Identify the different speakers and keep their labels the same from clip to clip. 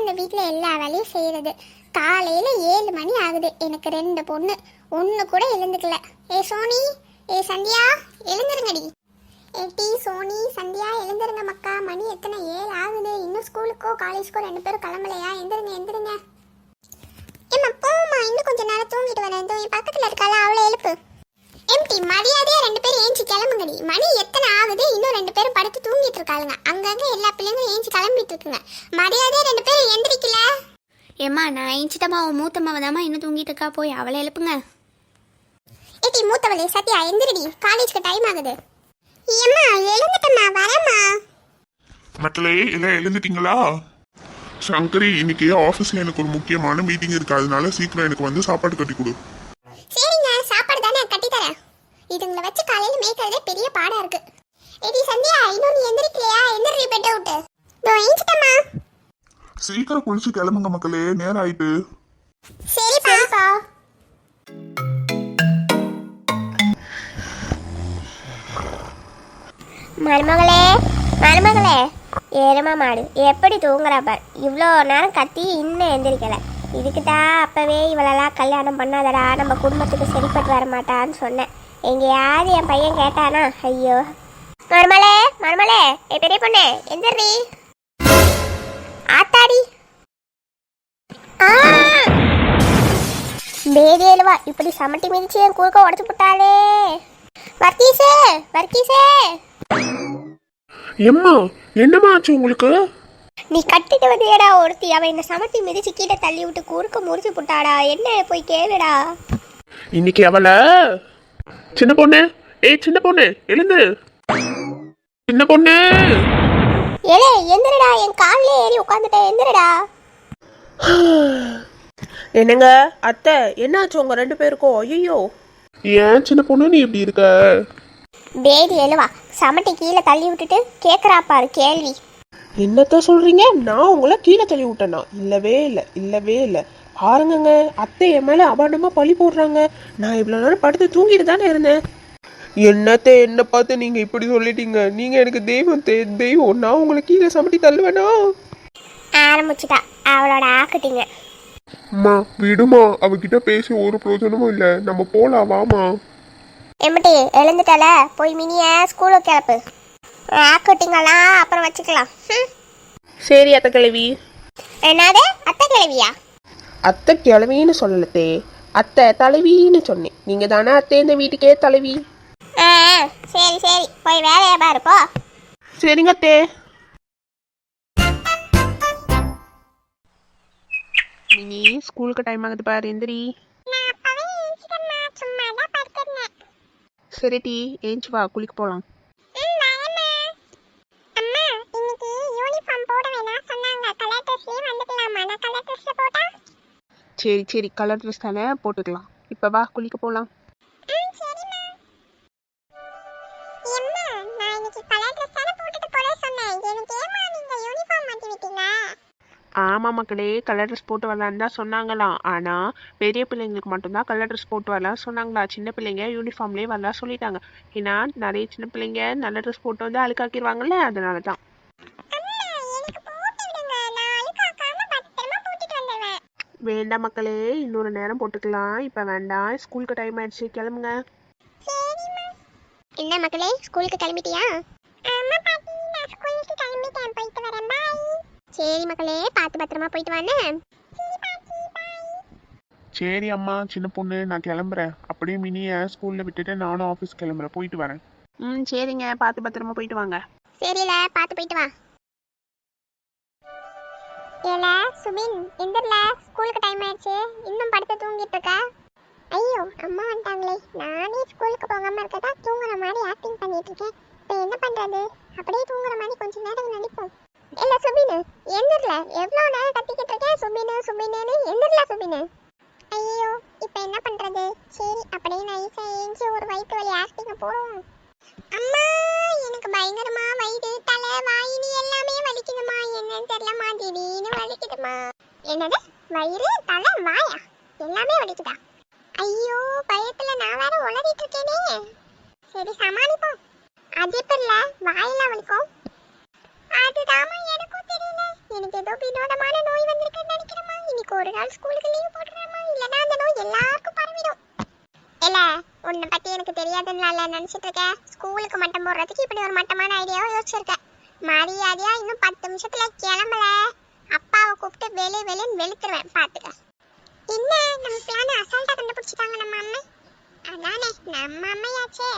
Speaker 1: இந்த வீட்டில் எல்லா வேலையும் செய்கிறது. காலையில் 7 மணி ஆகுது. எனக்கு 2 பொண்ணு, ஒன்று கூட எழுந்துக்கல. ஏ சோனி, ஏ சந்தியா, எழுந்துருங்கடி. ஏட்டி சோனி, சந்தியா, எழுந்துருங்க மக்கா. மணி எத்தனை? 7 ஆகுது. இன்னும் ஸ்கூலுக்கோ காலேஜுக்கோ 2 பேரும் கிளம்பலையா? எந்திருங்க எந்திருங்க. ஏம்மா போம்மா, இன்னும் கொஞ்சம் நேரம் தூங்கிட்டு வரேன். என் பக்கத்தில் இருக்காளா, அவளை எழுப்பு. எம்டி, மரியாதையா 2 பேரும் ஏஞ்சி கிளம்புங்கடி. மணி எத்தனை ஆகுது? இன்னும் 2 பேரும் படுத்து தூங்கிட்டு இருக்காளுங்க. அங்கங்க எல்லா பிள்ளைங்களும் ஏஞ்சி கிளம்பிட்டு இருக்குங்க. மரியாதையா 2 பேரும் எந்திரிக்கல.
Speaker 2: ஏம்மா நான் ஏஞ்சிட்டம்மா. உன் மூத்தம்மாவை தாம்மா இன்னும் தூங்கிட்டு இருக்கா. போய் அவளை எழுப்புங்க.
Speaker 1: ஏட்டி மூத்தவளே சத்யா, எந்திரடி, காலேஜ்க்கு டைம் ஆகுது. ஏம்மா எழுந்துட்டம்மா, வரம்மா.
Speaker 3: மக்களே எல்லாம் எழுந்துட்டீங்களா? சங்கரி, இன்னைக்கு ஆஃபீஸில் எனக்கு ஒரு முக்கியமான மீட்டிங் இருக்கு, அதனால சீக்கிரம் எனக்கு வந்து சாப்பாடு கட்டி கொடு.
Speaker 1: சரிங்க, சாப்பாடு தானே கட்டி தரேன். இதுங்களை வச்சு காலையில் மேய்க்கிறதே பெரிய பாடா இருக்கு. ஏடி சந்தியா, இன்னும் நீ எந்திரிக்கலையா? எந்திரி, பெட்டை விட்டு. இதோ ஏஞ்சிட்டம்மா.
Speaker 3: சீக்கிரம் குளிச்சு கிளம்புங்க மக்களே, நேரம் ஆயிட்டு.
Speaker 1: சரிப்பா.
Speaker 4: மருமகளே, மருமகளே, ஏறுமா மாடு எப்படி தூங்குறா பார். இவ்வளோ நேரம் கத்தி இன்னும் எந்திரிக்கலை. இதுக்கு தான் அப்போவே இவளெல்லாம் கல்யாணம் பண்ணாதடா, நம்ம குடும்பத்துக்கு சரிப்பட்டு வர மாட்டான்னு சொன்னேன். எங்கேயாவது என் பையன் கேட்டானா? ஐயோ. மருமகளே, மருமகளே, ஏ பெரிய பொண்ணு, எந்திரி. ஆத்தாடி, பேதியலுவா இப்படி சமட்டி மிதிச்சு என் குறுக்க உடச்சு போட்டாலே. வர்க்கீஸே, வர்க்கீஸே.
Speaker 3: எம்மா, என்னம்மா ஆச்சு உங்களுக்கு?
Speaker 4: நீ கட்டிட்டு வந்தியடா ஒருத்தி. அவன் இந்த சமத்தி மிதிச்சு கீழே தள்ளி விட்டு குறுக்க முறிச்சு போட்டாடா. என்ன போய் கேளுடா.
Speaker 3: இன்னைக்கு அவளை சின்ன பொண்ணு, சின்ன பொண்ணு எழுந்து. சின்ன பொண்ணு,
Speaker 4: ஏலே எந்திரடா. என் காலிலே ஏறி உட்காந்துட்டேன், எந்திரடா.
Speaker 5: என்னங்க அத்தை, என்னாச்சு உங்க 2 பேருக்கும்? ஐயோ.
Speaker 3: ஏன் சின்ன பொண்ணு நீ இப்படி இருக்க?
Speaker 4: பேதி எழுவா சமட்டி கீழே தள்ளி விட்டுட்டு கேட்குறா பாரு கேள்வி.
Speaker 5: என்னத்த சொல்றீங்க? நான் உங்களை கீழே தள்ளி விட்டேனா? இல்லவே இல்லை, இல்லவே இல்லை. பாருங்கங்க, அத்தை என் மேல அபாண்டமா பழி போடுறாங்க. நான் இவ்வளவு நேரம் படுத்து தூங்கிட்டு தானே இருந்தேன். என்னத்த என்ன பார்த்து நீங்க இப்படி சொல்லிட்டீங்க? நீங்க எனக்கு தெய்வம், தெய்வம். நான் உங்களை கீழே சமட்டி தள்ளுவேனா?
Speaker 4: ஆரம்பிச்சுட்டா அவளோட ஆக்கட்டிங்க.
Speaker 3: அம்மா விடுமா, அவகிட்ட பேசி ஒரு பிரயோஜனமும் இல்லை. நம்ம போலாம், வாமா.
Speaker 4: எம்பிட்டி எழுந்துட்டால, போய் மினிய ஸ்கூலுக்கு கிளப்பு. ஆக்கட்டிங்கெல்லாம் அப்புறம் வச்சுக்கலாம்.
Speaker 5: சரி அத்தை கிழவி.
Speaker 4: என்னது அத்தை கிழவியா?
Speaker 5: அத்தை கிழவின்னு சொல்லலத்தே, அத்தை தலைவின்னு சொன்னேன். நீங்க தானே அத்தை இந்த வீட்டுக்கே தலைவி.
Speaker 4: சரி சரி, போய் வேலையை பாரு போ.
Speaker 5: சரிங்க அத்தே. மினி, ஸ்கூலுக்கு டைம் ஆகுது பாரு, எந்திரி. சரி டி, ஏஞ்சி வா, குளிக்க போலாம். சரி சரி, கலர் ட்ரெஸ் தானே, போட்டுக்கலாம். இப்ப வா, குளிக்க போலாம். ஆமா மக்களே, கலர் ட்ரெஸ் போட்டு வரலான்னு தான் சொன்னாங்களாம். ஆனா பெரிய பிள்ளைங்களுக்கு மட்டும்தான் கலர் ட்ரெஸ் போட்டு வரலாம் சொன்னாங்களா. சின்ன பிள்ளைங்க யூனிஃபார்ம்லயே வரலாம் சொல்லிட்டாங்க. ஏன்னா நிறைய சின்ன பிள்ளைங்க நல்ல ட்ரெஸ் போட்டு வந்து அழுக்காக்கிடுவாங்கல்ல, அதனாலதான். வேண்டாம் மக்களே, இன்னொரு நேரம் போட்டுக்கலாம். இப்ப வேண்டாம், ஸ்கூலுக்கு டைம் ஆயிடுச்சு, கிளம்புங்க.
Speaker 1: என்ன மக்களே, ஸ்கூலுக்கு கிளம்பிட்டியா? சரி மக்களே, பார்த்து பத்திரமா போயிட்டு வானே.
Speaker 3: சரி அம்மா, சின்ன பொண்ணு நான் கிளம்புறேன். அப்படியே மினிய ஸ்கூல்ல விட்டுட்டு நானும் ஆஃபீஸ் கிளம்புறேன், போயிட்டு வரேன்.
Speaker 5: சரிங்க, பார்த்து பத்திரமா போயிட்டு வாங்க.
Speaker 1: சரில, பார்த்து போயிட்டு வா. ஏல சுபின், எந்திரல, ஸ்கூலுக்கு டைம் ஆயிடுச்சு. இன்னும் படுத்து தூங்கிட்டு இருக்க? ஐயோ அம்மா வந்துட்டாங்களே. நானே ஸ்கூலுக்கு போகாம இருக்கதா தூங்குற மாதிரி ஆக்டிங் பண்ணிட்டு இருக்கேன். இப்போ என்ன பண்றது? அப்படியே தூங்குற மாதிரி கொஞ்ச நேரம் நடிப்போம். இல்ல சுபின், எந்திரல. எவ்வளவு நேரம் கத்திக்கிட்டு இருக்கேன் சுபின் சுபின்னு. எந்திரல சுபின். ஐயோ இப்போ என்ன பண்றது? சரி அப்படியே நைஸா ஏஞ்சி ஒரு வயிற்று வலி ஆக்டிங்க போடுவோம். அம்மா, எனக்கு பயங்கரமா வயிறு, தலை, வாயினி எல்லாமே வலிக்குதுமா. என்னன்னு தெரியலமா, திடீர்னு வலிக்குதுமா. என்னது? வயிறு, தலை, வாயா எல்லாமே வலிக்குதா? ஐயோ, பயத்துல நான் வேற உளறிட்டு இருக்கேனே. சரி சமாளிப்போம். அது இப்ப இல்ல, வாயெல்லாம் வலிக்கும். அதுதாமா எனக்கும் தெரியல. எனக்கு ஏதோ வினோதமான நோய் வந்திருக்குன்னு நினைக்கிறேம்மா. இன்னைக்கு ஒரு நாள் ஸ்கூலுக்கு லீவ் போட்டுறேம்மா, இல்லைன்னா அந்த நோய் எல்லாருக்கும் பரவிடும். இல்ல உன்னை பத்தி எனக்கு தெரியாதுன்னு நினைச்சிட்டு இருக்க. ஸ்கூலுக்கு மட்டம் போடுறதுக்கு இப்படி ஒரு மட்டமான ஐடியாவை யோசிச்சிருக்க. மரியாதையா இன்னும் 10 நிமிஷத்துல கிளம்பல, அப்பாவை கூப்பிட்டு வெளின்னு வெளுத்துருவேன் பாத்துக்க. என்ன நம்ம பிளான அசால்ட்டா கண்டுபிடிச்சிட்டாங்க நம்ம அம்மா. அதானே நம்ம அம்மையாச்சே,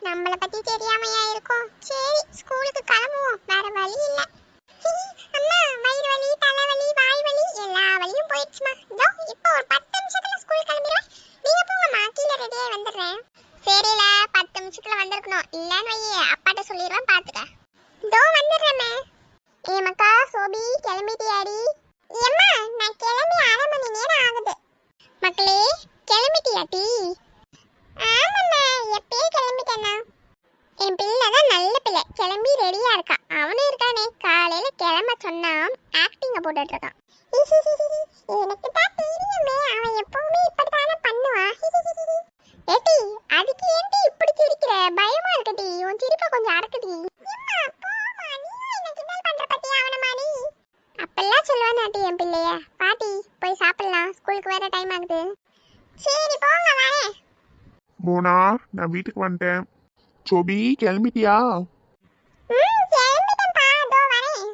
Speaker 1: நம்மளை பத்தி தெரியாமையா இருக்கும். சரி ஸ்கூலுக்கு கிளம்புவோம், வேற வழி இல்ல. அம்மா வயிறு வலி, தலைவலி, வாய் வலி எல்லா வலியும் போயிடுச்சுமா. இதோ இப்போ ஒரு 10 நிமிஷத்துல ஸ்கூல் கிளம்பிடுவேன். நீங்க போங்கம்மா, கீழே ரெடியா வந்துடுறேன். சரில 10 நிமிஷத்துல வந்திருக்கணும், இல்லன்னு வையே அப்பாட்ட சொல்லிடுவேன் பாத்துக்க. இதோ வந்துடுறேம்மே. ஏமக்கா சோபி கிளம்பிட்டியாடி? ஏம்மா நான் கிளம்பி 1/2 மணி நேரம் ஆகுது. மக்களே கிளம்பிட்டியாட்டி? ஆமாம்மா எப்பயே கிளம்பிட்டேன்னா. என் பிள்ளை தான் நல்ல பிள்ளை, கிளம்பி ரெடியா இருக்கா. அவனும் இருக்கானே, காலையில கிளம்ப சொன்னா ஆக்டிங்க போட்டுட்டு இருக்கான். எனக்கு தான் தெரியுமே, அவன் எப்பவுமே இப்படித்தானே பண்ணுவான். ஏட்டி அதுக்கு ஏன்டி இப்படி சிரிக்கிற? பயமா இருக்குடி, உன் சிரிப்பை கொஞ்சம் அடக்குடி. அப்பெல்லாம் சொல்லுவானாட்டி என் பிள்ளைய. பாட்டி போய் சாப்பிடலாம், ஸ்கூலுக்கு வேற டைம் ஆகுது. சரி போங்க வரேன்.
Speaker 3: மோனா நான் வீட்டுக்கு வந்துட்டேன். சோபி கிளம்பிட்டியா?
Speaker 1: கிளம்பிட்டேன்ப்பா, இதோ வரேன்.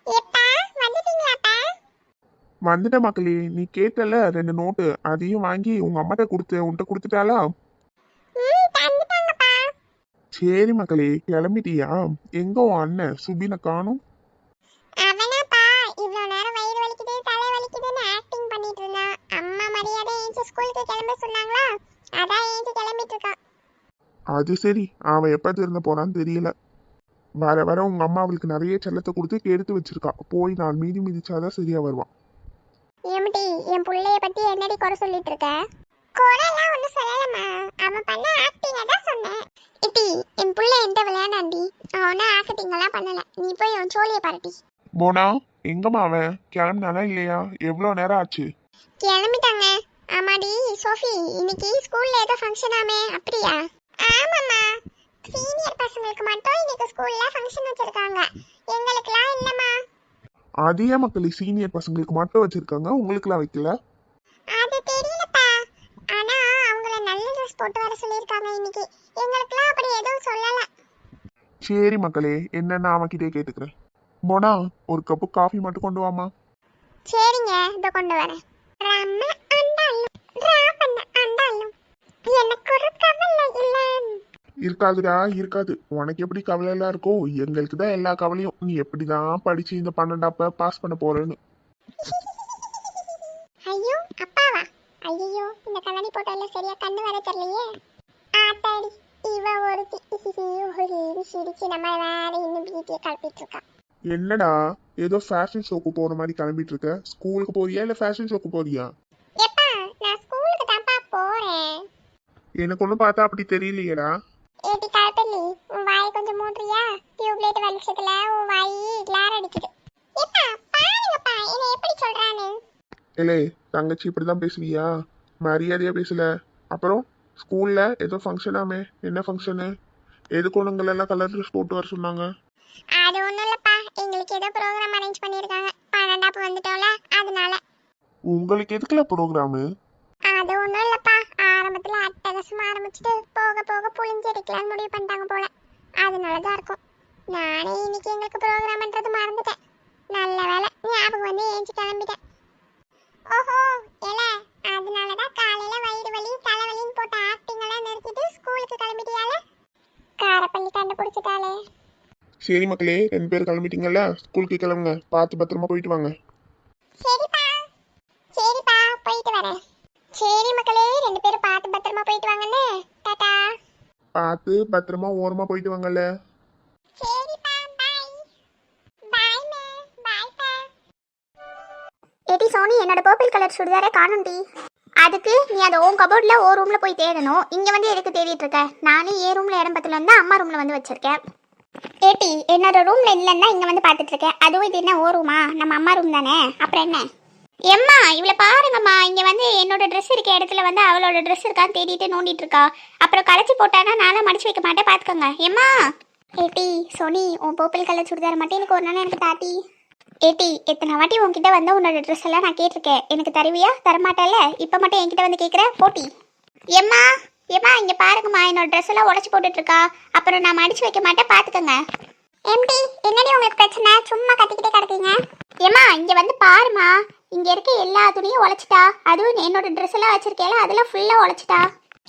Speaker 1: எப்பா வந்துட்டீங்களாப்பா?
Speaker 3: வந்துட்ட மக்களே, நீ கேட்டல 2 நோட்டு, அதையும் வாங்கி உங்க அம்மாட்ட உன்கிட்ட கொடுத்துட்டாளா?
Speaker 1: தந்துட்டாங்கப்பா.
Speaker 3: சரி மக்களே கிளம்பிட்டியா? எங்க உன் அண்ணன் சுபினை காணும்?
Speaker 1: அவனாப்பா இவ்வளோ நேரம் வயிறு வலிக்குது தலை வலிக்குதுன்னு ஆக்டிங் பண்ணிட்டு இருந்தான். அம்மா மரியாதை ஏஞ்சி ஸ்கூலுக்கு கிளம்ப சொன்னாங்களா, அதான் ஏஞ்சி கிளம்பிட்டு இருக்கான்.
Speaker 3: அது சரி, அவன் எப்ப திறந்து போறான்னு தெரியல. வர வர உங்க அம்மா அவளுக்கு நிறைய செல்லத்தை கொடுத்து கெடுத்து வச்சிருக்கா. போய் நான் மிதிச்சாதான் சரியா வருவான்.
Speaker 1: ஏமிட்டி என் புள்ளைய பத்தி என்னடி குறை சொல்லிட்டு இருக்க? குறைலாம் ஒன்றும் சொல்லலம்மா, அவன் பண்ண ஆக்டிங்க தான் சொன்னேன். இட்டி என் புள்ள எந்த விளையாடாண்டி, அவனா ஆக்டிங்கெல்லாம் பண்ணல. நீ போய் அவன் சோழியை பாருட்டி.
Speaker 3: மோனா எங்கம்மா அவன்? கிளம்பினானா இல்லையா? எவ்வளோ நேரம் ஆச்சு?
Speaker 1: கிளம்பிட்டாங்க. ஆமாடி சோஃபி, இன்னைக்கு ஸ்கூல்ல ஏதோ ஃபங்க்ஷன் ஆமே, அப்படியா? ஆமாம்மா, சீனியர் பசங்களுக்கு மட்டும் இன்னைக்கு ஸ்கூல்ல ஃபங்க்ஷன் வச்சிருக்காங்க, எங்களுக்குலாம் இல்லம்மா.
Speaker 3: அதே மக்களே சீனியர் பசங்களுக்கு மட்டும் வச்சிருக்காங்க, உங்களுக்குலாம் வைக்கல?
Speaker 1: அது தெரியலப்பா, ஆனா அவங்கள நல்ல ட்ரெஸ் போட்டு வர சொல்லியிருக்காங்க இன்னைக்கு. எங்களுக்குலாம் அப்படி எதுவும் சொல்லல.
Speaker 3: சரி மக்களே, என்னன்னு அவன்கிட்டே கேட்டுக்கிறேன். மோனா ஒரு கப்பு காஃபி மட்டும் கொண்டு வாமா.
Speaker 1: சரிங்க இதோ கொண்டு வரேன். ரம்ம அண்டாலும் ராபண்ண அண்டாலும் எனக்கு ஒரு கவலை இல்ல.
Speaker 3: இருக்காதுடா இருக்காது, உனக்கு எப்படி கவலை எல்லாம் இருக்கோ எங்களுக்கு தான் எல்லா கவலையும். நீ எப்படிதான் படிச்சு இந்த 12ஆம் பாஸ் பண்ண போறேன்னு.
Speaker 1: ஐயோ அப்பாவா? ஐயோ இந்த கண்ணாடி போட்டால சரியா கண்ணு வர தெரியலையே. ஆத்தாடி இவ ஒருத்தி சிரிச்சு நம்ம வேற இன்னும் பீட்டியை கலப்பிட்டு இருக்கா.
Speaker 3: என்னடா ஏதோ ஃபேஷன் ஷோக்கு போற மாதிரி கிளம்பிட்டு இருக்க? ஸ்கூலுக்கு போறியா இல்ல ஃபேஷன் ஷோக்கு போறியா?
Speaker 1: எப்பா நான் ஸ்கூலுக்கு தான்ப்பா போறேன்.
Speaker 3: எனக்கு ஒன்னும் பார்த்தா அப்படி தெரியலையேடா.
Speaker 1: ஏடி கலப்பல்லி, உன் வாய் கொஞ்சம் மூடுறியா? டியூப்லைட் வெளிச்சத்துல உன் வாய் கிளார் அடிக்குது. எப்பா பாருங்கப்பா என்ன எப்படி சொல்றானு.
Speaker 3: ஏலே தங்கச்சி இப்படிதான் பேசுவியா? மரியாதையா பேசல. அப்புறம் ஸ்கூல்ல ஏதோ ஃபங்க்ஷனாமே, என்ன ஃபங்க்ஷனு? எதுக்கு உனங்களை எல்லாம் கலர் ட்ரெஸ் போட்டு வர சொன்னாங்க?
Speaker 1: அது ஒண்ணும் இல்லப்பா, எங்களுக்கு ஏதோ ப்ரோக்ராம் அரேஞ்ச் பண்ணிருக்காங்க. 12ஆம் வந்துட்டோம்ல அதனால.
Speaker 3: உங்களுக்கு எதுக்குல ப்ரோக்ராமு?
Speaker 1: அது ஒண்ணும் இல்லப்பா, ஆரம்பத்துல அட்டகாசமா ஆரம்பிச்சுட்டு போக போக புளிஞ்சடிக்கலான்னு முடிவு பண்ணிட்டாங்க போல, அதனாலதான் இருக்கும். நானே இன்னைக்கு எங்களுக்கு ப்ரோக்ராம்ன்றது மறந்துட்டேன். நல்ல வேலை ஞாபகம் வந்து ஏஞ்சி கிளம்பிட்டேன். ஓஹோ ஏல, அதனாலதான் காலையில வயிறு வலி தலைவலின்னு போட்ட ஆக்டிங் எல்லாம் நிறுத்திட்டு ஸ்கூலுக்கு கிளம்பிட்டியால. காரப்பள்ளி கண்டுபிடிச்சிட்டாலே.
Speaker 3: சரி மக்களே, 2 பேர் கிளம்பிட்டீங்கல்ல, ஸ்கூலுக்கு கிளம்புங்க. பார்த்து பத்திரமா போயிட்டு வாங்க.
Speaker 1: சரிப்பா சரிப்பா போயிட்டு வரேன். சரி மக்களே 2 பேரும் பார்த்து பத்திரமா போயிட்டு வாங்கண்ணே. டாடா.
Speaker 3: பார்த்து பத்திரமா ஓரமா போயிட்டு வாங்கல்ல.
Speaker 1: சரிப்பா பை. பைமே பைப்பா.
Speaker 2: ஏடி சோனி, என்னோட பர்பிள் கலர் சுடிதாரே காணும்டி. அதுக்கு நீ அதை உன் கபோர்டில் ஓ ரூமில் போய் தேடணும். இங்கே வந்து எதுக்கு தேடிட்டு இருக்க? நானே ஏ ரூமில் இடம் பத்தில் வந்து அம்மா ரூமில் வந்து வச்சிருக்கேன். ஏட்டி என்னோட ரூமில் இல்லைன்னா இங்கே வந்து பார்த்துட்டு இருக்கேன். அதுவும் இது என்ன ஓ ரூமா? நம்ம அம்மா ரூம் தானே, அப்புறம் என்ன? எம்மா இவளை பாருங்கம்மா, இங்கே வந்து என்னோட ட்ரெஸ் இருக்க இடத்துல வந்து அவளோட ட்ரெஸ் இருக்கான்னு தேடிட்டு நோண்டிட்டு இருக்கா. அப்புறம் களைச்சி போட்டானா நானும் மடிச்சு வைக்க மாட்டேன், பார்த்துக்கோங்க. எம்மா. ஏட்டி சோனி, உன் பர்பிள் கலர் சுடிதார் மட்டும் எனக்கு ஒரு நாள் எனக்கு தாட்டி. ஏட்டி எத்தனை வாட்டி உன்கிட்ட வந்து உன்னோட ட்ரெஸ் எல்லாம் நான் கேட்டிருக்கேன், எனக்கு தருவியா? தரமாட்டேல்ல, இப்போ மட்டும் என்கிட்ட வந்து கேட்குற போட்டி. ஏம்மா ஏம்மா இங்கே பாருங்கம்மா, என்னோட ட்ரெஸ் எல்லாம் உடச்சி போட்டுட்டு இருக்கா, அப்புறம் நான் மடிச்சு வைக்க மாட்டேன் பார்த்துக்கோங்க.
Speaker 1: எம்டி என்னடி உங்களுக்கு பிரச்சனை? சும்மா கத்திக்கிட்டே கிடக்கீங்க.
Speaker 2: ஏம்மா இங்கே வந்து பாருமா, இங்கே இருக்க எல்லா துணியும் உழைச்சிட்டா, அதுவும் என்னோட ட்ரெஸ் எல்லாம் வச்சிருக்கேல அதெல்லாம் ஃபுல்லாக உழைச்சிட்டா.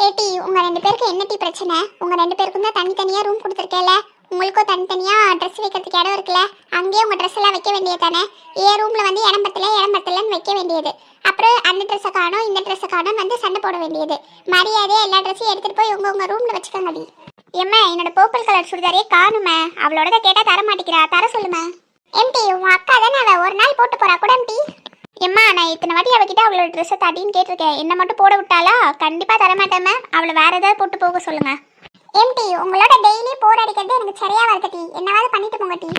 Speaker 1: ஏட்டி உங்க 2 பேருக்கு என்னடி பிரச்சனை? உங்க 2 பேருக்கும் தான் தனித்தனியா ரூம் கொடுத்துருக்கேல, உங்களுக்கும் தனித்தனியா ட்ரெஸ் வைக்கிறதுக்கு இடம் இருக்குல்ல, அங்கேயே உங்க ட்ரெஸ் எல்லாம் வைக்க வேண்டியது தானே. ஏன் ரூம்ல வந்து இடம் பத்தலன்னு வைக்க வேண்டியது, அப்புறம் அந்த ட்ரெஸ்ஸை காணும் இந்த ட்ரெஸ்ஸை காணும் வந்து சண்டை போட வேண்டியது. மரியாதையே எல்லா ட்ரெஸ்ஸையும் எடுத்துட்டு போய் உங்க ரூம்ல வச்சுக்கோங்கடி.
Speaker 2: ஏம்மா என்னோட பர்பிள் கலர் சுடிதாரே காணுமே, அவளோட கேட்டால் தர மாட்டேங்கிறா, தர சொல்லுமா.
Speaker 1: எம்டி உன் அக்கா தானே, அவ ஒரு நாள் போட்டு போறா கூட எம்டி.
Speaker 2: ஏம்மா நான் இத்தனை வாட்டி அவகிட்ட அவளோட ட்ரெஸ்ஸை தட்டின்னு கேட்டிருக்கேன், என்ன மட்டும் போட விட்டாலா? கண்டிப்பாக தரமாட்டேம்மா, அவளை வேற ஏதாவது போட்டு போக சொல்லுங்க.
Speaker 1: எம்டி உங்களோட டெய்லி போர் அடிக்கிறது எனக்கு சரியா வருது. என்னவாது பண்ணிட்டு போங்க டி.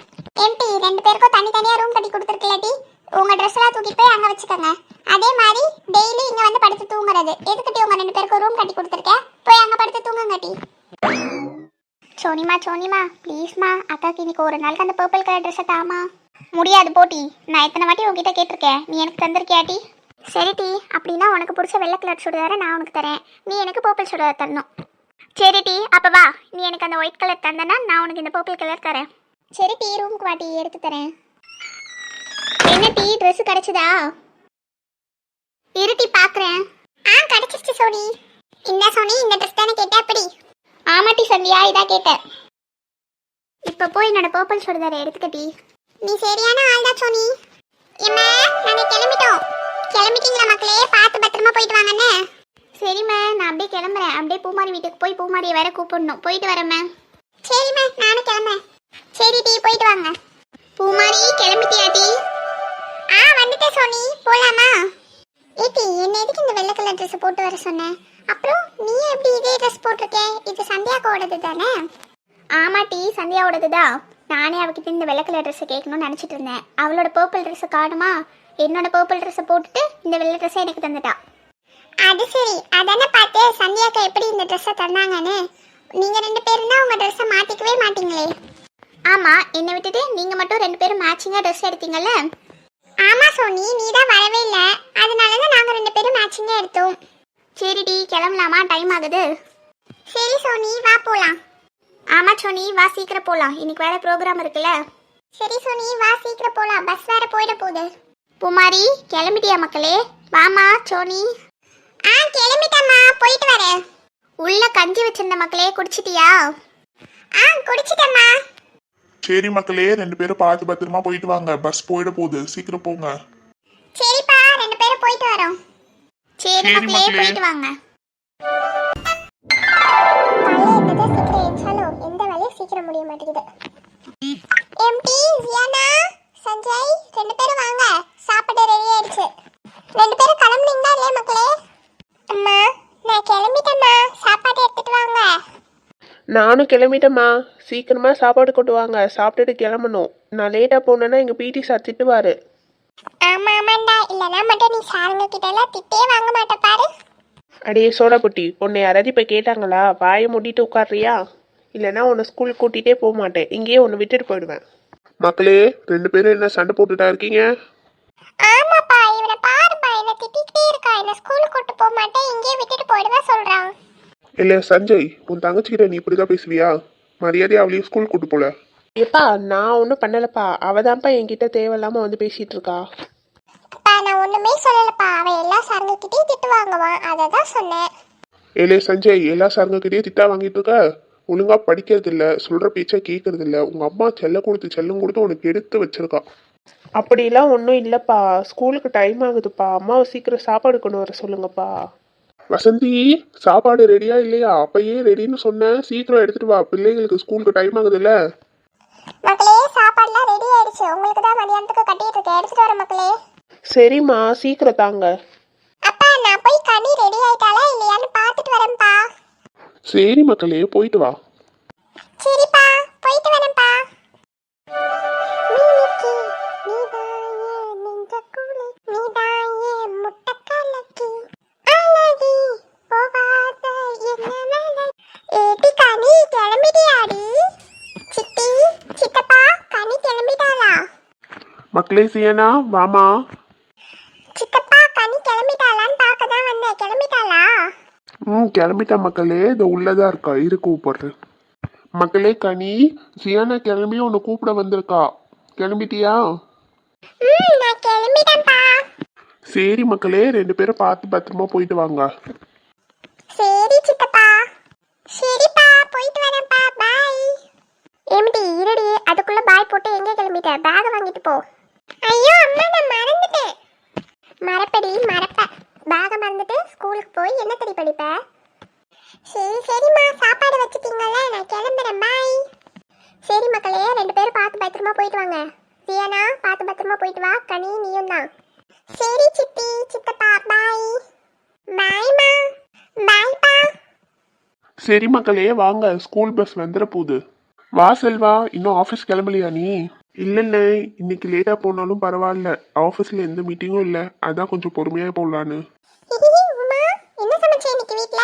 Speaker 1: எம்டி 2 பேருக்கும் தனித்தனியா ரூம் கட்டி கொடுத்துருக்கல டி, உங்க ட்ரெஸ் எல்லாம் தூக்கிட்டு போய் அங்க வச்சுக்கோங்க. அதே மாதிரி டெய்லி இங்க வந்து படுத்து தூங்குறது எதுக்கு டி? உங்க 2 பேருக்கும் ரூம் கட்டி கொடுத்துருக்கேன், போய் அங்க படுத்து தூங்குங்க டி.
Speaker 2: சோனிமா ப்ளீஸ்மா, அக்காக்கு இன்னைக்கு ஒரு நாளுக்கு அந்த பர்பிள் கலர் ட்ரெஸ்ஸை தாமா. முடியாது போட்டி, நான் எத்தனை வாட்டி உங்ககிட்ட கேட்டிருக்கேன், நீ எனக்கு தந்திருக்கியாட்டி? சரி டி, அப்படின்னா உனக்கு பிடிச்ச வெள்ளை கலர் சுடிதாரை நான் உனக்கு தரேன், நீ எனக்கு பர்பிள் சுடிதார் தரணும். சரி டி, அப்போ வா, நீ எனக்கு அந்த ஒயிட் கலர் தந்தனா நான் உனக்கு இந்த பர்பிள் கலர் தரேன்.
Speaker 1: சரி டி, ரூமுக்கு வாட்டி எடுத்து தரேன்.
Speaker 2: என்ன டி, ட்ரெஸ் கிடைச்சதா? இருட்டி பார்க்குறேன்.
Speaker 1: கிடைச்சிருச்சு சோனி. இந்த சோனி இந்த ட்ரெஸ் தானே கேட்டேன் அப்படி?
Speaker 2: ஆமாட்டி சந்தியா, இதா கேட்டேன். இப்போ போய் என்னோட பர்பிள் சுடிதாரை எடுத்துக்கட்டி.
Speaker 1: நீ சரியான ஆள் தான் சோனி. எம்மா நாங்க கிளம்பிட்டோம். கிளம்பிட்டீங்களா மக்களே? பார்த்து பத்திரமா போயிட்டு வாங்கண்ணே.
Speaker 2: சரிம்மா நான் அப்படியே கிளம்புறேன், அப்படியே பூமாரி வீட்டுக்கு போய் பூமாரியை வேற கூப்பிடணும், போயிட்டு வரேம்மா.
Speaker 1: சரிம்மா நானும் கிளம்புறேன். சரி டி போயிட்டு வாங்க.
Speaker 2: பூமாரி கிளம்பிட்டியா டி?
Speaker 1: வந்துட்டேன் சோனி, போலாமா? ஏட்டி என்ன எதுக்கு இந்த வெள்ளை கலர் ட்ரெஸ் போட்டு வர சொன்னேன்? அப்புறம் நீ எப்படி இதே ட்ரெஸ் போட்டிருக்கே? இது சந்தியாக்கோடது தானே?
Speaker 2: ஆமாட்டி சந்தியாவோடது தான். நானே அவகிட்ட இந்த வெள்ளை கலர் ட்ரெஸ்ஸை கேட்கணும்னு நினச்சிட்டு இருந்தேன், அவளோட பர்பிள் ட்ரெஸ்ஸை காணுமா, என்னோட பர்பிள் ட்ரெஸ்ஸை போட்டுட்டு இந்த வெள்ளை ட்ரெஸ்ஸை எனக்கு தந்துட்டா.
Speaker 1: அது சரி, அதானே பார்த்து சந்தியாக்கா எப்படி இந்த ட்ரெஸ்ஸை தந்தாங்கன்னு. நீங்க 2 பேரும் தான் உங்க ட்ரெஸ்ஸை மாத்திக்கவே மாட்டீங்களே.
Speaker 2: ஆமாம், என்னை விட்டுட்டு நீங்கள் மட்டும் 2 பேரும் மேட்சிங்காக ட்ரெஸ் எடுத்தீங்கல்ல.
Speaker 1: ஆமா சோனி, நீ தான் வரவே இல்லை, அதனால தான் நாங்கள் 2 பேரும் மேட்சிங்காக எடுத்தோம்.
Speaker 2: சரிடி கிளம்பலாமா, டைம் ஆகுது.
Speaker 1: சரி சோனி வா போலாம்.
Speaker 2: ஆமாம் சோனி வா சீக்கிரம் போகலாம், இன்னைக்கு வேறு ப்ரோக்ராம் இருக்குல்ல.
Speaker 1: சரி சோனி வா சீக்கிரம் போலாம், பஸ் வேற போயிட போகுது.
Speaker 2: பூமாரி கிளம்பிட்டியா மக்களே? வாமா சோனி.
Speaker 1: கிளம்பிட்டம்மா, போயிட்டு வரேன்.
Speaker 2: உள்ள கஞ்சி வச்சிருந்த மக்களே, குடிச்சிட்டியா?
Speaker 1: குடிச்சிட்டம்மா.
Speaker 3: சரி மக்களே, 2 பேரும் பார்த்து பத்திரமா போயிட்டு வாங்க, பஸ் போயிட போகுது, சீக்கிரம் போங்க.
Speaker 1: சரிப்பா, 2 பேரும் போயிட்டு வரோம்.
Speaker 2: சரி மக்களே போயிட்டு வாங்க.
Speaker 1: எந்த வேலையும் சீக்கிரம் முடிய மாட்டேங்குது. எம்டி ஜியானா சஞ்சய் 2 பேரும் வாங்க, சாப்பாடு ரெடி ஆயிடுச்சு. 2 பேரும் கிளம்புனீங்களா இல்லையா மக்களே? அம்மா நான் கிளம்பிட்டேம்மா, சாப்பாடு எடுத்துட்டு வாங்க.
Speaker 5: நானும் கிளம்பிட்டேம்மா, சீக்கிரமா சாப்பாடு கொண்டு வாங்க, சாப்பிட்டுட்டு கிளம்பணும். நான் லேட்டாக போனேன்னா எங்கள் பிடி சார் திட்டுவார்.
Speaker 1: ஆமாண்டா, இல்லைன்னா மட்டும் நீ சாருங்க கிட்ட எல்லாம் திட்டே வாங்க மாட்ட பாரு.
Speaker 5: அடியே சோடாபுட்டி, உன்னை யாராவது இப்போ கேட்டாங்களா? வாயை மூடிட்டு உட்காடுறியா? இல்லைன்னா உன்னை ஸ்கூலுக்கு கூட்டிகிட்டே போக மாட்டேன், இங்கேயே உன்னை விட்டுட்டு போயிடுவேன்.
Speaker 3: மக்களே 2 பேரும் என்ன சண்டை போட்டுட்டா இருக்கீங்க?
Speaker 1: ஆமாப்பா, இவனை பாருப்பா, என்ன திட்டிக்கிட்டே இருக்கா. என்ன ஸ்கூலுக்கு கூட்டு போக மாட்டேன், இங்கேயே விட்டுட்டு போயிடுவேன் சொல்றான்.
Speaker 3: இல்ல சஞ்சய், உன் தங்கச்சிக்கிட்ட நீ இப்படிதான் பேசுவியா? மரியாதையா அவளையும் ஸ்கூல் கூட்டு போல.
Speaker 5: எப்பா நான் ஒன்றும் பண்ணலப்பா, அவதான்ப்பா என்கிட்ட தேவையில்லாமல் வந்து பேசிகிட்டு இருக்கா.
Speaker 1: நான் ஒண்ணுமே சொல்லலப்பா, அவன் எல்லா சாருங்ககிட்டயும் திட்டு வாங்குவான், அதை தான் சொன்னேன்.
Speaker 3: ஏலே சஞ்சய், எல்லா சாருங்ககிட்டயே திட்டா வாங்கிட்டு இருக்க, ஒழுங்கா படிக்கிறது இல்ல, சொல்ற பேச்சா கேட்கறது இல்ல, உங்க அம்மா செல்லம் கொடுத்து உனக்கு எடுத்து வச்சிருக்கா.
Speaker 5: அப்படிலாம் ஒன்றும் இல்லைப்பா, ஸ்கூலுக்கு டைம் ஆகுதுப்பா, அம்மாவை சீக்கிரம் சாப்பாடு கொண்டு வர சொல்லுங்கப்பா.
Speaker 3: வசந்தி, சாப்பாடு ரெடியா இல்லையா? அப்பயே ரெடின்னு சொன்னேன், சீக்கிரம் எடுத்துட்டு வா, பிள்ளைங்களுக்கு ஸ்கூலுக்கு டைம் ஆகுதுல்ல.
Speaker 1: மக்களே சாப்பாடுலாம் ரெடி ஆயிடுச்சு, உங்களுக்கு தான் மதியானத்துக்கு கட்டிட்டு இருக்கேன், எடுத்துட்டு வர மக்களே.
Speaker 5: சரிம்மா சீக்கிரம் தாங்க.
Speaker 1: அப்பா நான் போய் கனி ரெடி ஆயிட்டாளா இல்லையான்னு பார்த்துட்டு வரேன்ப்பா.
Speaker 3: சரி மக்களே, போயிட்டு வா.
Speaker 1: சரிப்பா, போயிட்டு வரேன்ப்பா. மீனிக்கி நீதாயே நெஞ்சக்குளி, நீதாயே முட்டக்கலக்கி, அழகி போகாத என்ன வேலை. ஏடி கனி கிளம்பிட்டியாடி? சித்தி சித்தப்பா கனி கிளம்பிட்டாளா?
Speaker 3: மக்களே சியானா வாமா.
Speaker 1: சித்தப்பா கனி கிளம்பிட்டாளான்னு பார்க்க தான் வந்தேன். கிளம்பிட்டாளா?
Speaker 3: கிளம்பிட்டா மக்களே, இது உள்ளதா இருக்கா, இரு கூப்பிடுறேன். மக்களே கனி, சியானா கிளம்பி உன்னை கூப்பிட வந்திருக்கா. கிளம்பிட்டியா?
Speaker 1: நான் கிளம்பிட்டேன்ப்பா.
Speaker 3: சரி மக்களே, 2 பேரும் பார்த்து பத்திரமா போயிட்டு வாங்க.
Speaker 1: சரி சித்தப்பா. சரிப்பா, போயிட்டு வரேன்ப்பா. பாய்.
Speaker 2: ஏமிட்டி இருடி, அதுக்குள்ள பாய் போட்டு எங்கே கிளம்பிட்ட? பேக் வாங்கிட்டு போ.
Speaker 1: ஐயோ அம்மா, நான் மறந்துட்டேன்.
Speaker 2: மறப்படி மறப்ப. பேகை மறந்துட்டு ஸ்கூலுக்கு போய் என்ன தெரிய படிப்ப?
Speaker 1: சரிம்மா, சாப்பாடு வச்சுட்டீங்கல்ல, நான் கிளம்புறேன். பாய்.
Speaker 2: சரி மக்களே, 2 பேரும் பார்த்து பத்திரமா போயிட்டு வாங்க. சியானா பார்த்து பத்திரமா போயிட்டு வா. கனி நீயும் தான்.
Speaker 1: சரி சித்தி, சித்தப்பா. பாய். பாய்மா. பாய்ப்பா.
Speaker 3: சரி மக்களே வாங்க, ஸ்கூல் பஸ் வந்துட போகுது. வா செல்வா, இன்னும் ஆஃபீஸ் கிளம்பலையா நீ? இல்லைண்ணே, இன்னைக்கு லேட்டாக போனாலும் பரவாயில்ல, ஆஃபீஸில் எந்த மீட்டிங்கும் இல்லை, அதான் கொஞ்சம் பொறுமையாக போகலான்னு.
Speaker 1: உமா, என்ன சமைச்சேன் இன்னைக்கு வீட்ல?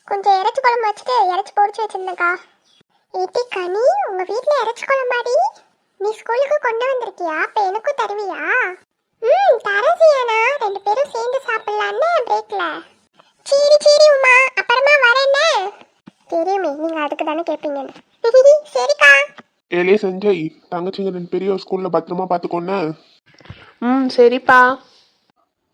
Speaker 2: கொஞ்சம் இறைச்சி குழம்பு வச்சுட்டு இறைச்சி பொரிச்சு வச்சிருந்தேக்கா.
Speaker 1: ஏட்டி கனி, உங்க வீட்ல இறைச்சி குழம்பாடி? நீ ஸ்கூலுக்கு கொண்டு வந்திருக்கியா? அப்ப எனக்கும் தருவியா? தரேன் சியானா, 2 பேரும் சேர்ந்து சாப்பிடலான்னு பிரேக்ல. சரி உமா, அப்புறமா வரேன்னு.
Speaker 2: தெரியுமே, நீங்க அதுக்கு தானே கேட்பீங்கன்னு.
Speaker 1: சரிக்கா.
Speaker 3: ஏலே சஞ்சய், தங்கச்சிங்க 2 பேரையும் ஸ்கூலில் பத்திரமா பார்த்துக்கோன்னு.
Speaker 5: சரிப்பா.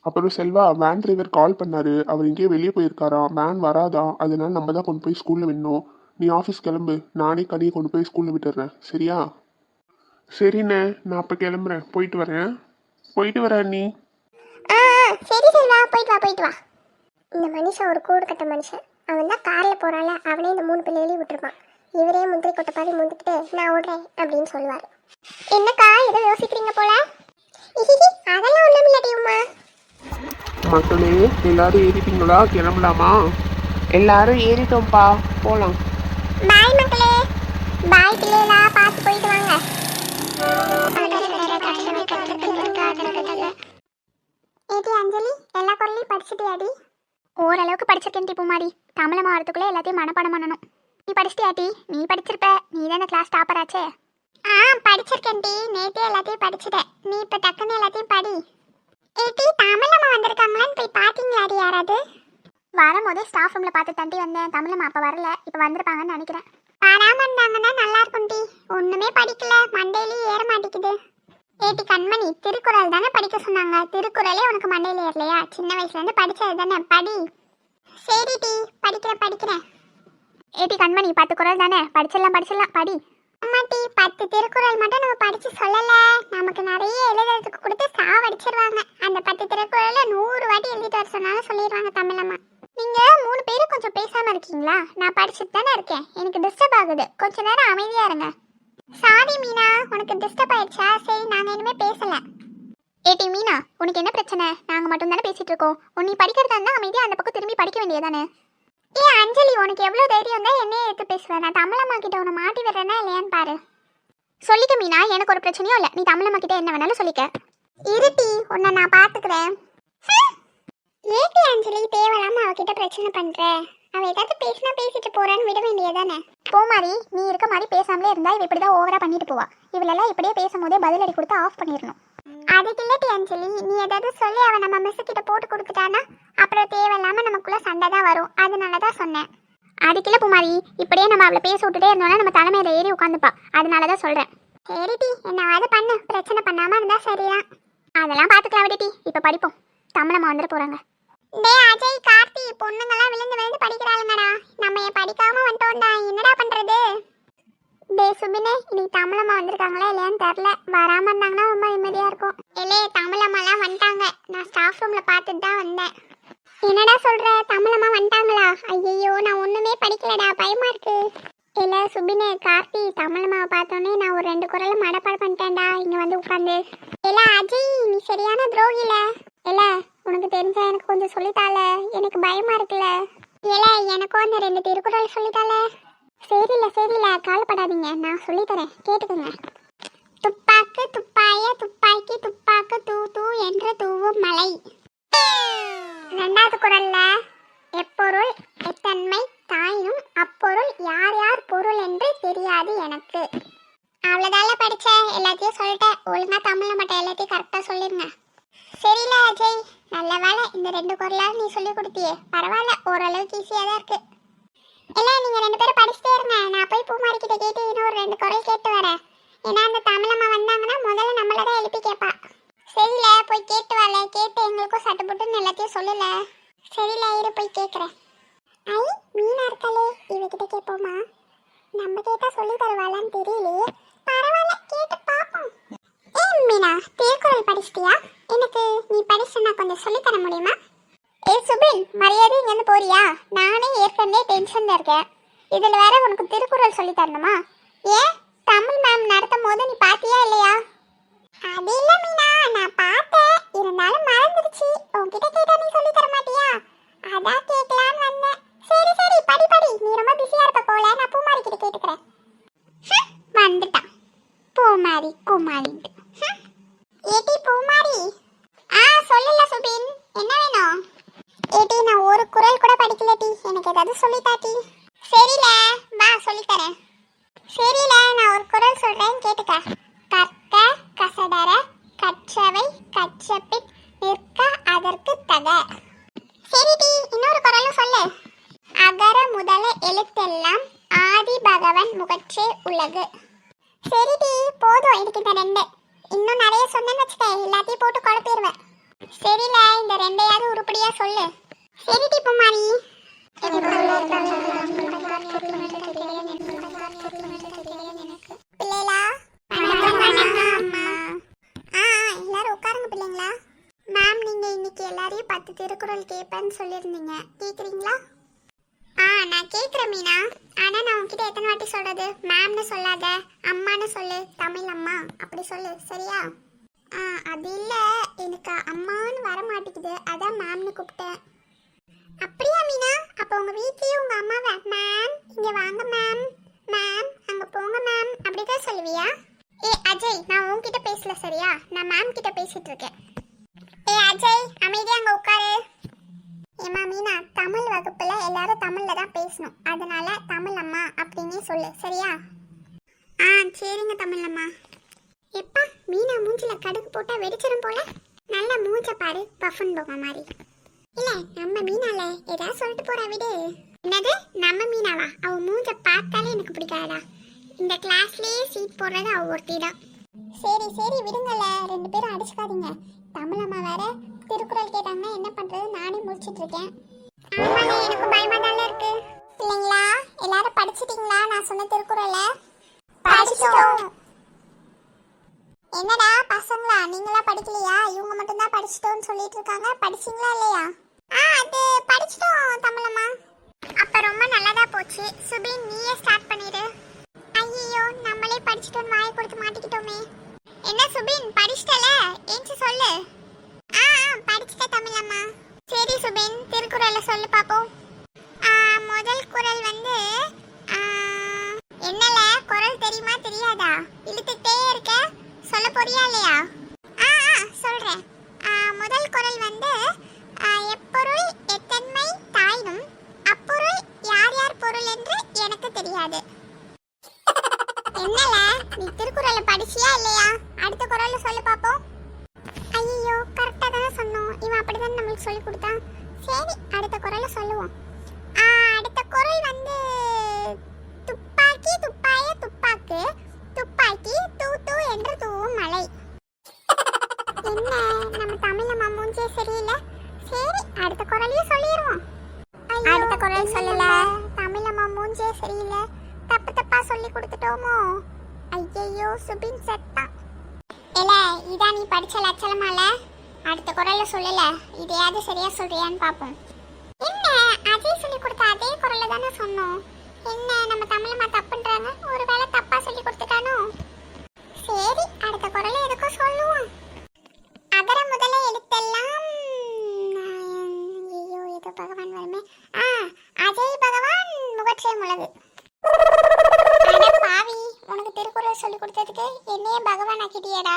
Speaker 3: அப்புறம் செல்வா, வேன் டிரைவர் கால் பண்ணாரு, அவர் இங்கேயே வெளியே போயிருக்காராம், வேன் வராதான், அதனால நம்ம தான் கொண்டு போய் ஸ்கூலில் விடணும். நீ ஆஃபீஸ் கிளம்பு, நானே கனியை கொண்டு போய் ஸ்கூலில் விட்டுடுறேன், சரியா? சரிண்ணே, நான் அப்போ கிளம்புறேன், போயிட்டு வரேன். போயிட்டு வரேன் நீ.
Speaker 1: சரி செல்வா, போயிட்டு வா.
Speaker 2: இந்த மனுஷன் ஒரு கூடு கட்ட மனுஷன். அவன் தான் காரில் போகிறான்ல, அவனே இந்த 3 பிள்ளைகளையும் விட்டுருப்பான். இவரே முந்திரி கொட்டை பாதி முந்திக்கிட்டு நான் ஓடுறேன் அப்படின்னு சொல்லுவார்.
Speaker 1: என்னக்கா ஏதோ யோசிக்கிறீங்க போல? அதெல்லாம் ஒண்ணும் இல்லாட்டி உமா.
Speaker 3: மக்களே எல்லாரும் ஏறிட்டீங்களா? கிளம்பலாமா?
Speaker 5: எல்லாரும் ஏறிட்டோம்ப்பா, போலாம்.
Speaker 1: பாய் மக்களே. பாய் பிள்ளைகளா, பார்த்து போயிட்டு வாங்க.
Speaker 2: ஏடி அஞ்சலி, எல்லா குரலையும் படிச்சுட்டியாடி? ஓரளவுக்கு படிச்சிருக்கேன் பூமாரி. தமிழ் வரத்துக்குள்ளே எல்லாத்தையும் மனப்பாடம் பண்ணணும். நீ படிச்சிட்டியாட்டி? நீ படிச்சிருப்ப, நீ தான் கிளாஸ் டாப்பர் ஆச்சே.
Speaker 1: படிச்சிருக்கேன் டி, நேத்தே எல்லாத்தையும் படிச்சுட்டேன். நீ இப்ப டக்குன்னு எல்லாத்தையும் படி. ஏடி, தமிழம்மா வந்திருக்காங்களான்னு போய் பாத்தீங்களாடி யாராவது?
Speaker 2: வரும்போதே ஸ்டாஃப் ரூமில் பார்த்து தண்டி வந்தேன். தமிழம்மா அப்போ வரல, இப்போ வந்திருப்பாங்கன்னு நினைக்கிறேன்.
Speaker 1: வராம இருந்தாங்கன்னா நல்லா இருக்கும் டி. ஒண்ணுமே படிக்கல, மண்டையிலேயே ஏற மாட்டேங்குது. ஏடி கண்மணி, திருக்குறள் தானே படிக்க சொன்னாங்க. திருக்குறளே உனக்கு மண்டையில ஏறலையா? சின்ன வயசுல இருந்து படிச்சது தானே, படி. சரி டி, படிக்கிறேன்.
Speaker 2: ஏடி கண்மணி, 10 குறள் தானே, படிச்சிடலாம், படி.
Speaker 1: அம்மா டி, 10 திருக்குறள் மட்டும் நம்ம படிச்சு சொல்லல, நமக்கு நிறைய எழுதுறதுக்கு கொடுத்து சாவடிச்சிருவாங்க. அந்த 10 திருக்குறளை 100 வாட்டி எழுதிட்டு வர சொன்னாலும் சொல்லிடுவாங்க தமிழம்மா.
Speaker 2: நீங்க 3 பேரும் கொஞ்சம் பேசாம இருக்கீங்களா? நான் படிச்சுட்டு தானே இருக்கேன், எனக்கு டிஸ்டர்ப் ஆகுது. கொஞ்ச நேரம் அமைதியா இருங்க.
Speaker 1: சாரி மீனா, உனக்கு டிஸ்டர்ப் ஆயிடுச்சா? சரி, நாங்க இனிமே பேசல.
Speaker 2: ஏடி மீனா, உனக்கு என்ன பிரச்சனை? நாங்க மட்டும் தானே பேசிட்டு இருக்கோம். நீ படிக்கிறதா இருந்தா அமைதியா அந்த பக்கம் திரும்பி படிக்க வேண்டியதானே.
Speaker 1: அஞ்சலி, உனக்கு எவ்வளவு தைரியம் தான் என்னையே எடுத்து பேசுவேன்? நான் தமிழம்மா கிட்ட உன்னை மாட்டி விடுறேன்னா இல்லையான்னு பாரு.
Speaker 2: சொல்லிக்க மீனா, எனக்கு ஒரு பிரச்சனையும் இல்லை. நீ தமிழம்மா கிட்ட என்ன வேணாலும் சொல்லிக்க.
Speaker 1: இருட்டி, உன்னை நான் பாத்துக்கிறேன். ஏடி அஞ்சலி, தேவையில்லாம அவகிட்ட பிரச்சனை பண்ற? அவ ஏதாவது பேசினா பேசிட்டு போறான்னு விட வேண்டியதானே.
Speaker 2: போமாரி, நீ இருக்க மாதிரி பேசாமலே இருந்தா இவ இப்படிதான் ஓவரா பண்ணிட்டு போவா. இவளெல்லாம் இப்படியே பேசும்போதே பதிலடி கொடுத்து ஆஃப் பண்ணிடணும்.
Speaker 1: அதுக்கு இல்லட்டி அஞ்சலி, நீ ஏதாவது சொல்லி அவ நம்ம மிஸ் கிட்ட போட்டு கொடுத்துட்டானா அப்புறம் தேவையில்லாம நமக்குள்ள சண்டை தான் வரும். அதனாலதான் சொன்னேன்.
Speaker 2: அதுக்கில்ல பூமாரி, இப்படியே நம்ம அவளை பேச விட்டுட்டே இருந்தோம்னா நம்ம தலைமையில ஏறி உட்காந்துப்பா. அதனாலதான் சொல்றேன்.
Speaker 1: சரிடி, என்னவாது பண்ணு, பிரச்சனை பண்ணாம இருந்தா சரிதான்.
Speaker 2: அதெல்லாம் பாத்துக்கலாம் விடுடி, இப்ப படிப்போம். தமிழம்மா வந்துட போறாங்க.
Speaker 1: டேய் அஜய், கார்த்தி, பொண்ணுங்கெல்லாம் விழுந்து படிக்கிறாளுங்கடா. நம்ம ஏன் படிக்காம வந்துட்டோம்டா, என்னடா பண்றது? டேய் சுபினே, இன்னைக்கு தமிழம்மா வந்திருக்காங்களா இல்லையான்னு தெரியல. வராம இருந்தாங்கன்னா ரொம்ப நிம்மதியா இருக்கும். இல்லே, தமிழம்மாலாம் வந்துட்டாங்க. நான் ஸ்டாஃப் ரூம்ல பார்த்துட்டு தான் வந்தேன். என்னடா சொல்ற? தமிழம்மா வந்துட்டாங்களா? ஐயோ, நான் ஒண்ணுமே படிக்கலடா, பயமா இருக்கு. இல்ல சுபினே, கார்த்தி, தமிழம்மாவை பார்த்தோன்னே நான் ஒரு 2 குறளை மனப்பாடம் பண்ணிட்டேன்டா. இங்க வந்து உட்காந்து. இல்ல அஜய், நீ சரியான துரோகில. இல்ல, உனக்கு தெரிஞ்சா எனக்கு கொஞ்சம் சொல்லித்தால, எனக்கு பயமா இருக்குல்ல. இல்ல, எனக்கும் அந்த 2 திருக்குறள் சொல்லித்தால. சரியில்ல, கவலைப்படாதீங்க, நான் சொல்லித்தரேன், கேட்டுக்கோங்க. துப்பாக்கு துப்பாய துப்பாக்கி துப்பாக்கு தூ தூ என்று தூவும் மலை. 2வது குறள்ல எப்பொருள் எத்தன்மை தாயினும் அப்பொருள் யார் யார் பொருள் என்று தெரியாது எனக்கு. அவ்வளோதால படித்தேன், எல்லாத்தையும் சொல்லிட்டேன். ஒழுங்காக தமிழில் மட்டும் எல்லாத்தையும் கரெக்டாக சொல்லிருங்க. சரியில்ல அஜய், நல்ல வேலை இந்த 2 குரலாவது நீ சொல்லி கொடுத்தியே. பரவாயில்ல, ஓரளவுக்கு ஈஸியாக தான் இருக்கு. இல்லை, நீங்கள் 2 பேரும் படிச்சுட்டே இருங்க. நான் போய் பூமாரிக்கிட்ட கேட்டு இன்னும் ஒரு 2 குரல் கேட்டு வரேன். ஏன்னா அந்த தமிழம்மா வந்தாங்கன்னா முதல்ல நம்மள தான் எழுப்பி கேட்பா. சரியில்ல, போய் கேட்டு வரல. கேட்டு எங்களுக்கும் சட்டு புட்டுன்னு எல்லாத்தையும் சொல்லல. சரியில்ல, இரு போய் கேட்குறேன். ஐ, மீனா இருக்காளே, இவகிட்ட கேட்போமா? நம்ம கேட்டால் சொல்லி தருவாளான்னு தெரியலையே. பரவாயில்ல, கேட்டு பார்ப்போம். ஏன் மீனா, திருக்குறள் படிச்சிட்டியா? எனக்கு நீ படிச்சுன்னா கொஞ்சம் சொல்லி தர முடியுமா? சுபின், மரியாதை இங்கேருந்து போறியா? நானே ஏற்கனவே டென்ஷன்ல இருக்கேன். இதில் வேற உனக்கு திருக்குறள் சொல்லி தரணுமா? ஏன், தமிழ் மேம் நடத்தும் போது நீ பாத்தியா இல்லையா? அது இல்லை மீனா, நான் பார்த்தேன், இருந்தாலும் மறந்துடுச்சு. உன்கிட்ட கேட்டா நீ சொல்லி தர மாட்டியா? அதான் கேட்கலான்னு வந்தேன். சரி சரி, படி படி. நீ ரொம்ப பிஸியா இருப்ப போல, நான் பூமாரி கிட்ட கேட்டுக்கிறேன். வந்துட்டான் பூமாரி குமாரின்ட்டு. ஏடி பூமாரி. சொல்லல சுபின், என்ன வேணும்? ஏடி, நான் ஒரு குறள் கூட படிக்கல டி, எனக்கு ஏதாவது சொல்லித்தாட்டி. சரியில்ல, வா சொல்லித்தரேன். சரியில்ல, நான் ஒரு குறள் சொல்றேன், கேட்டுக்க. கற்க கசடர கற்றவை கற்றபின் நிற்க அதற்கு தக. சரிடி, இன்னொரு குறளும் சொல்லு. அகர முதல எழுத்தெல்லாம் ஆதி பகவன் முகற்றே உலகு. சரிடி, போதும் எனக்கு இந்த 2. இன்னும் நிறைய சொன்னேன்னு வச்சுக்க, எல்லாத்தையும் போட்டு குழப்பிடுவேன். சரியில்ல, இந்த 2ஐயாவது உருப்படியா சொல்லு. சரிடி பூமாரி. பிள்ளைகளா, எல்லாரும் உட்காருங்க பிள்ளைங்களா. மேம், நீங்க இன்னைக்கு எல்லாரையும் 10 திருக்குறள் கேட்பேன்னு சொல்லியிருந்தீங்க, கேட்குறீங்களா? நான் கேட்குறேன் மீனா. ஆனால் நான் உன்கிட்ட எத்தனை வாட்டி சொல்றது? மேம்னு சொல்லாத, அம்மான்னு சொல்லு. தமிழ் அம்மா அப்படி சொல்லு, சரியா? அது இல்லை, எனக்கு அம்மான்னு வர மாட்டேங்குது, அதான் மேம்னு கூப்பிட்டேன். அப்படியா மீனா? அப்போ உங்கள் வீட்லேயும் உங்கள் அம்மாவை மேம் இங்கே வாங்க மேம், மேம் அங்கே போங்க மேம் அப்படிதான் சொல்லுவியா? அஜய், நான் உன்கிட்ட பேசல சரியா, நான் மேம் கிட்ட பேசிட்டு இருக்கேன். அஜய், அமைதியா அங்கே உட்காரு. ஏமா மீனா, தமிழ் வகுப்புல எல்லாரும் தமிழ்ல தான் பேசணும், அதனால தமிழ் அம்மா அப்படின்னே சொல்லு, சரியா? சரிங்க தமிழ் அம்மா. எப்பா, மீனா மூஞ்சில கடுகு போட்டா வெடிச்சிடும் போல. நல்ல மூஞ்ச பாரு, பஃபன் பொம்மை மாதிரி. இல்ல, நம்ம மீனால ஏதாவது சொல்லிட்டு போறா விடு. என்னது, நம்ம மீனாவா? அவ மூஞ்ச பார்த்தாலே எனக்கு பிடிக்காதா. இந்த கிளாஸ்லயே சீட் போடுறது அவ ஒருத்தி தான். சரி சரி, விடுங்கல, 2 பேரும் அடிச்சுக்காதீங்க. தமிழ் அம்மா வேற திருக்குறள் கேட்டாங்கன்னா என்ன பண்றது, நானே முடிச்சிட்டு இருக்கேன். ஆமாங்க, எனக்கு பயமா தானே இருக்கு. இல்லைங்களா, எல்லாரும் படிச்சிட்டீங்களா? நான் சொன்ன திருக்குறளை படிச்சிட்டோம். என்னடா பசங்களா, நீங்களா படிக்கலையா? இவங்க மட்டும் தான் படிச்சிட்டோம்னு சொல்லிட்டு இருக்காங்க. படிச்சீங்களா இல்லையா? அது படிச்சிட்டோம் தமிழம்மா. அப்ப ரொம்ப நல்லதா போச்சு. சுபின், நீயே ஸ்டார்ட் பண்ணிடு. ஐயோ, நம்மளே படிச்சிட்டோம்னு வாயை கொடுத்து மாட்டிக்கிட்டோமே. என்ன சுபின், படிச்சிட்டல? ஏஞ்சி சொல்லு. படிச்சிட்ட தமிழம்மா. சரி சுபின், திருக்குறளை சொல்லு பாப்போம். முதல் குறள் வந்து என்னல, குறள் தெரியுமா தெரியாதா? இழுத்துட்டே இருக்க, சொல்ல போறியா இல்லையா? சொல்றேன். முதல் குறள் வந்து எப்பொருள் எத்தன்மை தாயினும் அப்பொருள் யார் யார் பொருள் என்று எனக்கு தெரியாது. என்னல, நீ திருக்குறளை படிச்சியா இல்லையா? அடுத்த குறளை சொல்லு பாப்போம். ஐயோ, கரெக்டா தானே சொன்னோம், இவன் அப்படிதான் நம்மளுக்கு சொல்லி கொடுத்தான். சரி, அடுத்த குறளை சொல்லுவோம். அடுத்த குறள் வந்து துப்பாக்கி துப்பாய துப்பாக்கு துப்பாக்கி தூ தூ என்று தூவும் மலை. என்ன, நம்ம தமிழ் மூஞ்சே சரியில்லை. சரி, அடுத்த குறளையும் சொல்லிடுவோம். அடுத்த குறள் சொல்லல, தமிழ் மூஞ்சே சரியில்லை, தப்பு தப்பா சொல்லி கொடுத்துட்டோமோ? ஐயோ, சுபின் செத்தா. இல்ல, இதான் நீ படிச்ச லட்சணமால. அடுத்த குறளை சொல்லல, இதையாவது சரியா சொல்றியான்னு பாப்போம். என்ன, அஜய் சொல்லி கொடுத்த அதே குறளை தானே சொன்னோம். என்ன, நம்ம தமிழம்மா தப்புன்றாங்க, ஒருவேளை தப்பா சொல்லி கொடுத்துட்டானோ? சரி, அடுத்த குறளை எதுக்கும் சொல்லுவோம். அகர முதல எழுத்தெல்லாம் ஐயோ, ஏதோ பகவான் வருமே. அஜய் பகவான் முகற்றே உலகு. பாவி, உனக்கு திருக்குறள் சொல்லி கொடுத்ததுக்கு என்னையே பகவான் ஆக்கிட்டியடா.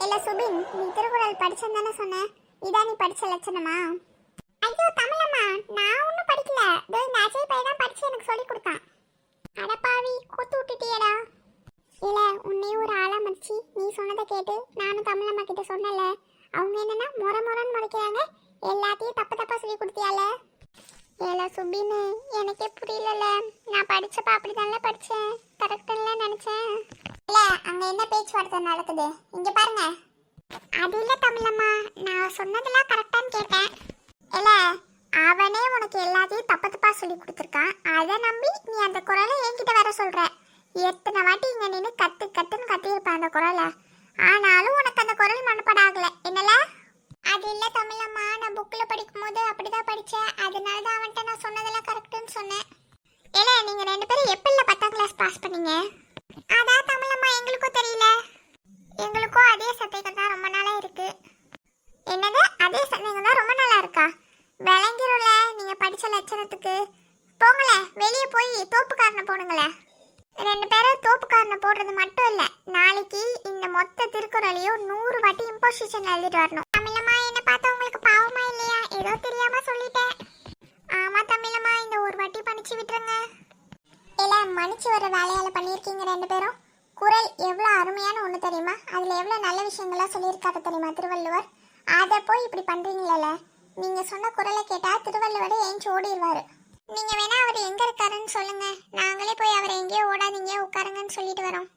Speaker 1: இல்ல சுபின், நீ திருக்குறள் படிச்சேன்னு தானே சொன்ன, இதான் நீ படிச்ச லட்சணமா? ஐயோ தமிழம்மா, நான் ஒன்றும் படிக்கல. இந்த அஜய் பையன் தான் படிச்சு எனக்கு சொல்லி கொடுத்தான். அட பாவி, கொத்து எல்லாத்தையும் தப்பு தப்பா சொல்லி கொடுத்தியால? ஏல சுபின்னு எனக்கே புரியலல. நான் படிச்சப்ப அப்படிதான்ல படிச்சேன், கரெக்டுன்னு நினைச்சேன். இல்ல அங்க என்ன பேச்சுவார்த்தை நடக்குது இங்க பாருங்க. அது இல்ல தமிழம்மா, நான் சொன்னதெல்லாம் கரெக்டான்னு கேட்டேன். இல்ல அவனே உனக்கு எல்லாத்தையும் தப்பு தப்பா சொல்லி கொடுத்துருக்கான். அதை நம்பி நீ அந்த குரலை என்கிட்ட வேற சொல்ற. எத்தனை வாட்டி இங்க நின்று கத்து கத்துன்னு கத்தியிருப்பேன் அந்த குரலை. ஆனாலும் உனக்கு அந்த குரல் மனப்படாகல என்னல? அது இல்ல தமிழம்மா, நான் புக்ல படிக்கும் போது அப்படிதான் படிச்சேன். அதனாலதான் அவன்கிட்ட நான் சொன்னதெல்லாம் கரெக்டுன்னு சொன்னேன். ஏல நீங்க 2 பேரும் எப்பல்ல 10ஆம் கிளாஸ் பாஸ் பண்ணீங்க? அதான் தமிழம்மா எங்களுக்கும் தெரியல. எங்களுக்கும் அதே சந்தேகம் தான் ரொம்ப நாளா இருக்கு. என்னது அதே சந்தேகம் தான் ரொம்ப நாளா இருக்கா? விளங்கிரும்ல நீங்க படிச்ச லட்சணத்துக்கு. போங்களே வெளியே போய் தோப்புக்காரனை போடுங்களே. 2 பேரும் தோப்புக்காரனை போடுறது மட்டும் இல்ல, நாளைக்கு இந்த மொத்த திருக்குறளையும் 100 வாட்டி இம்போசிஷன் எழுதிட்டு வரணும். தமிழம்மா என்ன பார்த்தா உங்களுக்கு பாவமா இல்லையா? ஏதோ தெரியாம சொல்லிட்டேன். ஆமா தமிழம்மா, இந்த ஒரு வாட்டி பண்ணிச்சு விட்டுருங்க. இல்ல மன்னிச்சு வர வேலையால பண்ணியிருக்கீங்க 2 பேரும். குறள் எவ்வளவு அருமையான ஒண்ணு தெரியுமா? அதுல எவ்வளவு நல்ல விஷயங்கள்லாம் சொல்லியிருக்காரு தெரியுமா திருவள்ளுவர்? அதை போய் இப்படி பண்றீங்களே. நீங்க சொன்ன குரலை கேட்டா திருவள்ளுவரை ஏஞ்சி ஓடிடுவாரு. நீங்க வேணா அவர் எங்க இருக்காருன்னு சொல்லுங்க, நாங்களே போய் அவரை எங்கேயோ ஓடாதீங்க உட்காருங்கன்னு சொல்லிட்டு வரோம்.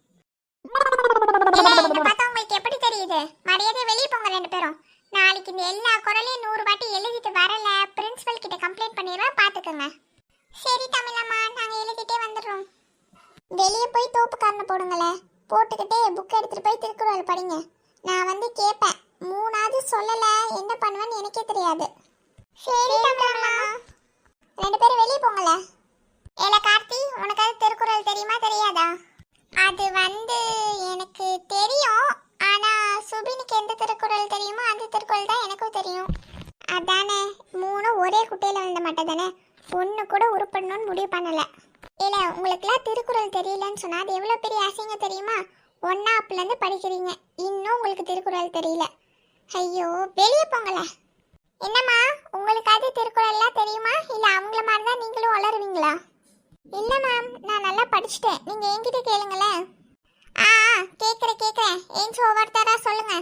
Speaker 1: பார்த்தா உங்களுக்கு எப்படி தெரியுது? மரியாதை வெளியே போங்க 2 பேரும். நாளைக்கு இந்த எல்லா குரலையும் 100 வாட்டி எழுதிட்டு வரல, பிரின்சிபல் கிட்ட கம்ப்ளைண்ட் பண்ணிடுவேன், பாத்துக்கோங்க. சரி தமிழம்மா, நாங்க எழுதிட்டே வந்துடுறோம். வெளியே போய் தோப்புக்காரனை போடுங்களே. போட்டுக்கிட்டே புக் எடுத்துட்டு போய் திருக்குறள் படிங்க. நான் வந்து கேட்பேன், 3ஆவது சொல்லல என்ன பண்ணுவேன்னு எனக்கே தெரியாது. சரி தமிழம்மா. 2 பேரும் வெளியே போங்களே. ஏல கார்த்தி, உனக்கு அது திருக்குறள் தெரியுமா தெரியாதா? அது வந்து எனக்கு தெரியும். ஆனா சுபினுக்கு எந்த திருக்குறள் தெரியுமோ அந்த திருக்குறள் தான் எனக்கும் தெரியும். அதானே 3 ஒரே குட்டையில வந்த மாட்டே தானே, ஒன்று கூட உருப்படணும்னு முடிவு பண்ணல. இல்ல உங்களுக்குலாம் திருக்குறள் தெரியலன்னு சொன்னா அது எவ்வளவு பெரிய அசிங்கம் தெரியுமா? 1ஆப்லேருந்து படிக்கிறீங்க, இன்னும் உங்களுக்கு திருக்குறள் தெரியல. ஐயோ வெளியே போங்கள. என்னம்மா உங்களுக்கு அது திருக்குறள்லாம் தெரியுமா? இல்ல அவங்கள மாதிரி தான் நீங்களும் வளருவீங்களா? இல்ல மேம், நான் நல்லா படிச்சுட்டேன், நீங்க என்கிட்ட கேளுங்களேன். கேக்குறேன் ஏன் ஒவ்வொருத்தரா சொல்லுங்க.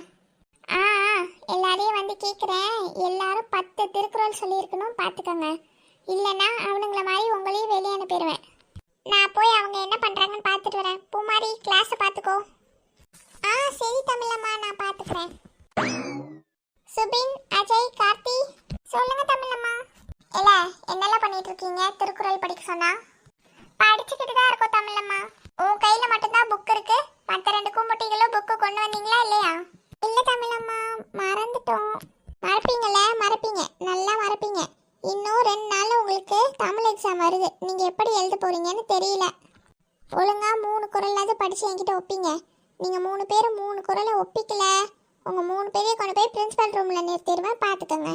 Speaker 1: எல்லாரையும் வந்து கேக்குறேன். எல்லாரும் 10 திருக்குறள் சொல்லியிருக்கணும் பாத்துக்கோங்க. இல்லைன்னா அவனுங்கள மாதிரி உங்களையும் வெளியே அனுப்பிடுவேன். நான் போய் அவங்க என்ன பண்றாங்கன்னு பார்த்துட்டு வரேன். பூமாரி கிளாஸை பார்த்துக்கோ. சரி தமிழம்மா, நான் பார்த்துக்கிறேன். சுபின், அஜய், கார்த்தி சொல்லுங்க தமிழம்மா. இல்ல என்னெல்லாம் பண்ணிட்டு இருக்கீங்க? திருக்குறள் படிக்க சொன்னா படிச்சுக்கிட்டு தான் இருக்கோம் தமிழம்மா. உன் கையில மட்டும்தான் புக் இருக்கு, மற்ற 2 கும்பட்டிகளும் புக்கு கொண்டு வந்தீங்களா இல்லையா? இல்ல தமிழம்மா, மறந்துட்டோம். மறப்பீங்க, நல்லா மறப்பீங்க. இன்னும் 2 நாள்ல உங்களுக்கு தமிழ் எக்ஸாம் வருது. நீங்க எப்படி எழுத போறீங்கன்னு தெரியல. ஒழுங்கா 3 குறளாவது படிச்சு என்கிட்ட ஒப்பிங்க. நீங்க 3 பேரும் 3 குறளை ஒப்பிக்கல, உங்க 3 பேரையும் கொண்டு போய் பிரின்சிபல் ரூம்ல நிறுத்திடுவேன், பாத்துக்கோங்க.